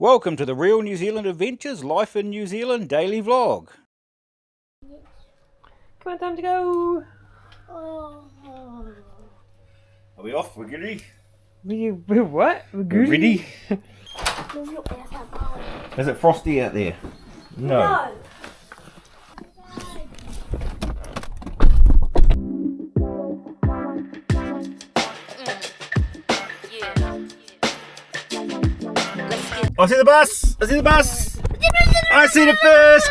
Welcome to the Real New Zealand Adventures Life in New Zealand daily vlog. Come on, time to go. Are we off? We're ready? We're what? We're ready? Is it frosty out there? No. I see the bus! I see the bus! I see the first!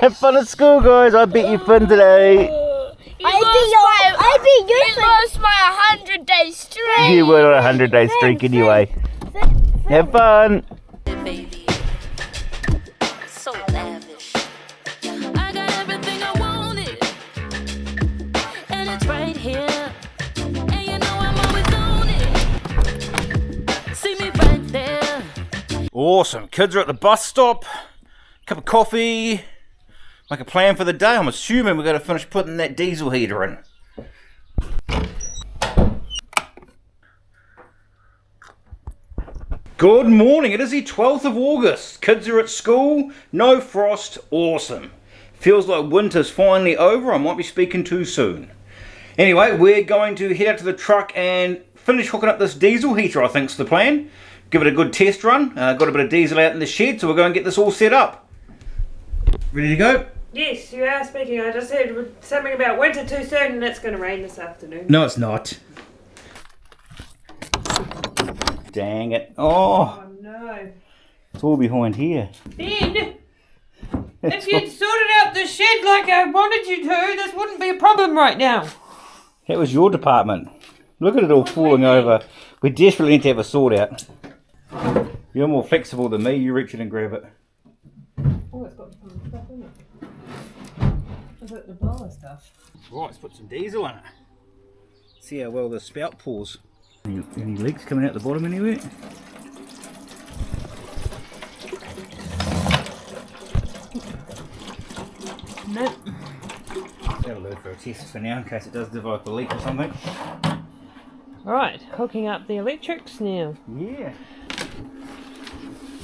Have fun at school, guys. I beat you fun today. I beat you lost my 100-day streak. You were on a 100-day streak anyway. Have fun! Baby, so lavish. I got everything I wanted, and it's right here. And you know I'm always on it. See me right there. Awesome. Kids are at the bus stop. Cup of coffee. Make a plan for the day. I'm assuming we're going to finish putting that diesel heater in. Good morning. It is the 12th of August. Kids are at school. No frost. Awesome. Feels like winter's finally over. I might be speaking too soon. Anyway, we're going to head out to the truck and finish hooking up this diesel heater, I think's the plan. Give it a good test run. Got a bit of diesel out in the shed, so we're going to get this all set up. Ready to go? Yes, you are speaking. I just heard something about winter too soon and it's going to rain this afternoon. No, it's not. Dang it. Oh, No. it's all behind here. Ben, if you'd sorted out the shed like I wanted you to, this wouldn't be a problem right now. That was your department. Look at it all falling over. We desperately need to have a sort out. You're more flexible than me. You reach in and grab it. Oh, it's got some stuff in it. Is it the blower stuff? Right, let's put some diesel in it. See how well the spout pours. Any leaks coming out the bottom anywhere? Nope. That'll do for a test for now in case it does develop a leak or something. Right, hooking up the electrics now. Yeah.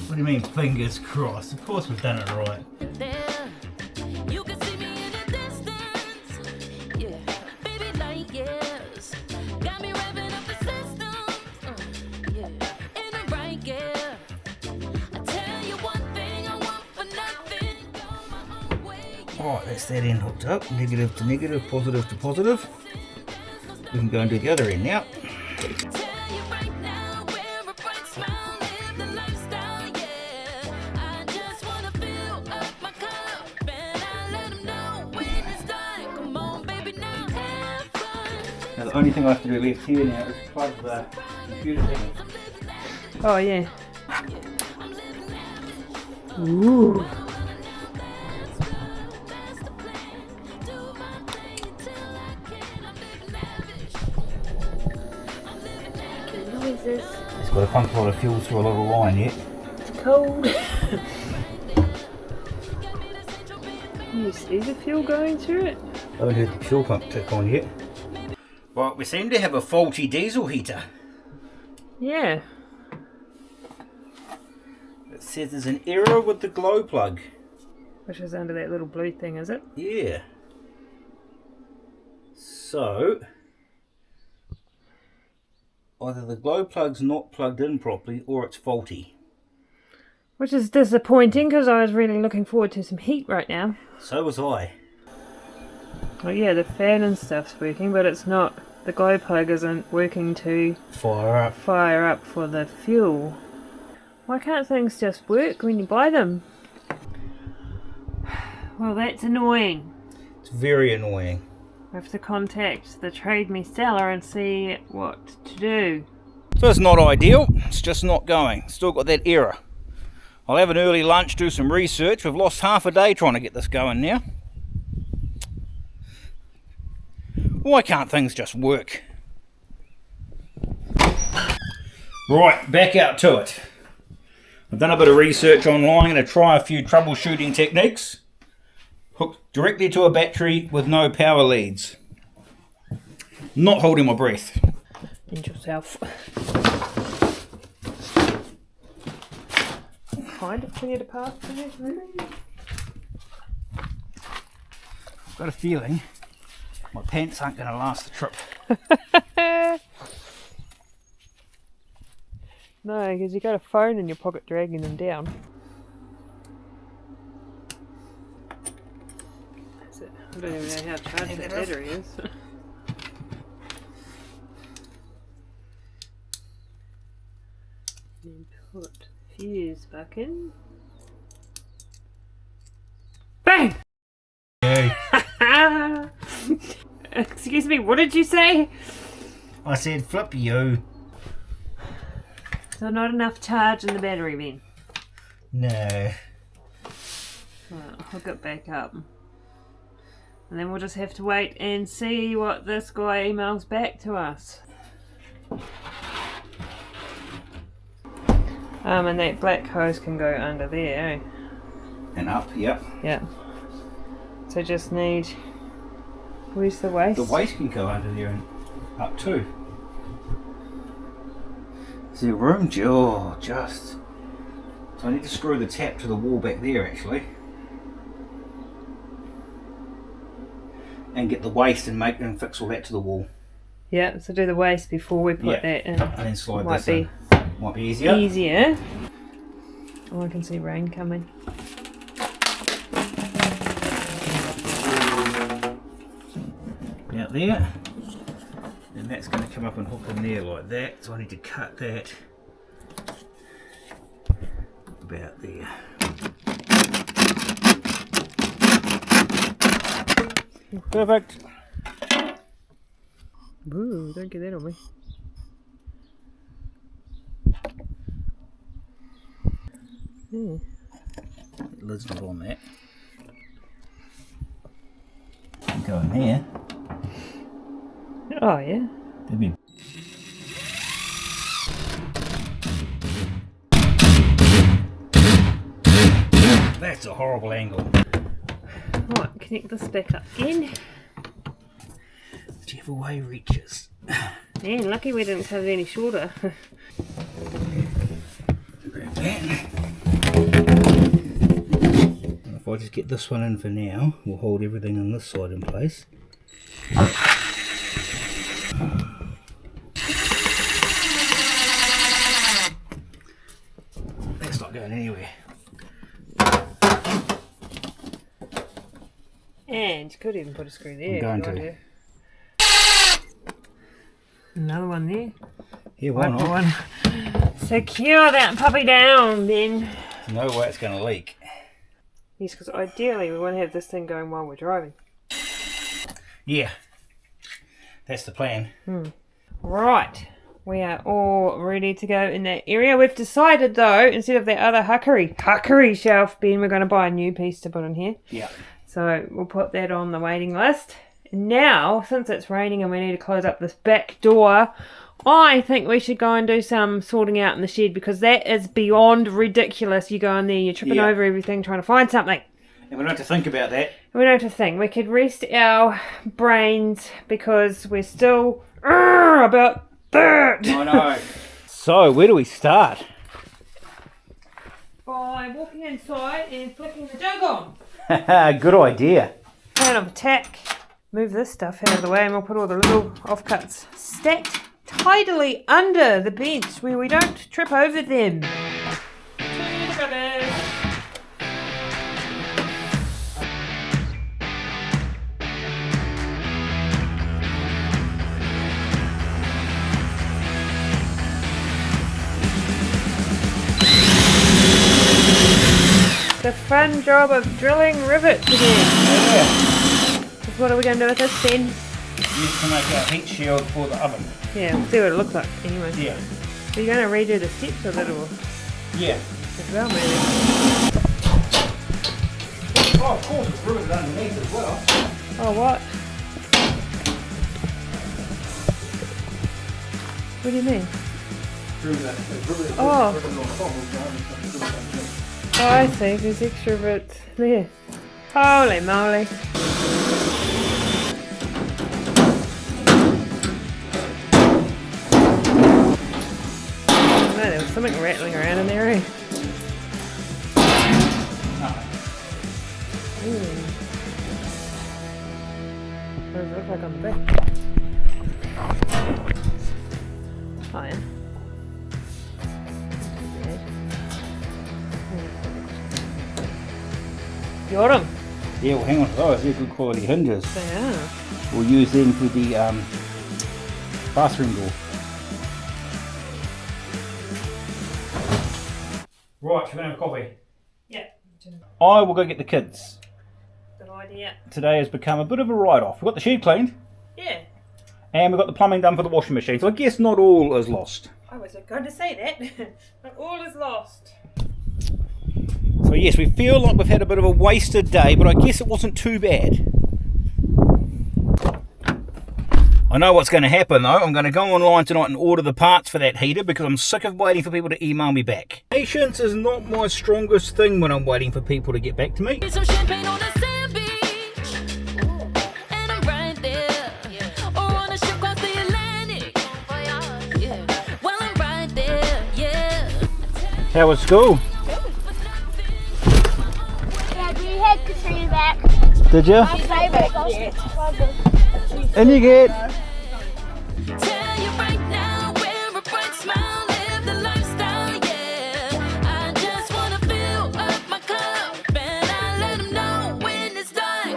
What do you mean fingers crossed? Of course we've done it right. There, you can see me in the distance. Yeah, baby, like yes. Got me revving up the system. Yeah, in the right gear. I tell you one thing, I want for nothing. Go my own way. Alright, that's that end hooked up. Negative to negative, positive to positive. We can go and do the other end now. Tell you right now, wear a bright smile, live the lifestyle, yeah. I just wanna fill up my cup, and I let 'em know when it's done. Come on, baby, now have fun. Now the only thing I have to do left here now is plug the computer thing in. Oh, yeah. Ooh. It's got to pump a lot of fuel through a little line yet. It's cold. You see the fuel going through it? I haven't heard the fuel pump tick on yet. Well, we seem to have a faulty diesel heater. Yeah. It says there's an error with the glow plug. Which is under that little blue thing, is it? Yeah. So, either the glow plug's not plugged in properly or it's faulty. Which is disappointing because I was really looking forward to some heat right now. So was I. Oh yeah, the fan and stuff's working, but it's not. The glow plug isn't working to Fire up. for the fuel. Why can't things just work when you buy them? Well, that's annoying. It's very annoying. I have to contact the Trade Me seller and see what to do. So it's not ideal, it's just not going. Still got that error. I'll have an early lunch, do some research. We've lost half a day trying to get this going now. Why can't things just work? Right, back out to it. I've done a bit of research online. I'm going to try a few troubleshooting techniques. Hooked directly to a battery with no power leads. Not holding my breath. And yourself. kind of cleared a path for this, really. I've got a feeling my pants aren't going to last the trip. No, because you got a phone in your pocket dragging them down. That's it. I don't even know how to charge that battery is. Then put fuse back in. Bang! Hey. Excuse me, what did you say? I said flip you. So not enough charge in the battery then? No. Right, hook it back up. And then we'll just have to wait and see what this guy emails back to us. And that black hose can go under there, eh? And up, yep. Yeah. So just need... Where's the waste? The waste can go under there and up too. Is there room? Oh, just. So I need to screw the tap to the wall back there actually. And get the waste and fix all that to the wall. Yeah, so do the waste before we put that in. And then slide Might this be in. Might be easier. Easier. Oh, I can see rain coming. Out there. And that's going to come up and hook in there like that. So I need to cut that about there. Perfect. Ooh, don't get that on me. Yeah. The lid's not on that. Go in here. Oh yeah. There'd be. That's a horrible angle. Right, connect this back up again. Whichever way reaches. Man, lucky we didn't cut it any shorter. Grab that. And if I just get this one in for now, we'll hold everything on this side in place. That's not going anywhere. And you could even put a screw there. I'm going if you to. want Another one there. Here, why not? One. Secure that puppy down then. There's no way it's going to leak. Yes, because ideally we want to have this thing going while we're driving. Yeah, that's the plan. Right, we are all ready to go in that area. We've decided though, instead of that other huckery shelf bin, we're going to buy a new piece to put in here. Yeah. So we'll put that on the waiting list. Now, since it's raining and we need to close up this back door, I think we should go and do some sorting out in the shed, because that is beyond ridiculous. You go in there, you're tripping over everything trying to find something. And we don't have to think about that. We don't have to think. We could rest our brains because we're still about that. I know. So, where do we start? By walking inside and flicking the jug on. Good idea. Plan of attack. Move this stuff out of the way and we'll put all the little offcuts stacked tidily under the bench where we don't trip over them. The fun job of drilling rivets again. Yeah. What are we going to do with this then? Use to make a heat shield for the oven. Yeah, we'll see what it looks like anyway. Yeah. Are you going to redo the steps a little Yeah. as well, maybe? Oh, of course, it's riveted underneath as well. Oh, what? What do you mean? Oh. Oh, I see. There's extra bits there. Holy moly. No, there was something rattling around in there, eh? plug on the back. Fine. Got them. Yeah, well hang on to those, they're good quality hinges. They are. We'll use them for the bathroom door. Right, we're going to have a coffee. Yeah. I will go get the kids. Good idea. Today has become a bit of a write-off. We've got the shed cleaned. Yeah. And we've got the plumbing done for the washing machine. So I guess not all is lost. I was going to say that. Not all is lost. So yes, we feel like we've had a bit of a wasted day, but I guess it wasn't too bad. I know what's going to happen though. I'm going to go online tonight and order the parts for that heater because I'm sick of waiting for people to email me back. Patience is not my strongest thing when I'm waiting for people to get back to me. Some champagne on the sand beach, and I'm right there. Or on a ship across the Atlantic. Yeah. Well, I'm right there. Yeah. How was school? Yeah, we had Katrina back. Did you? My favorite. And you get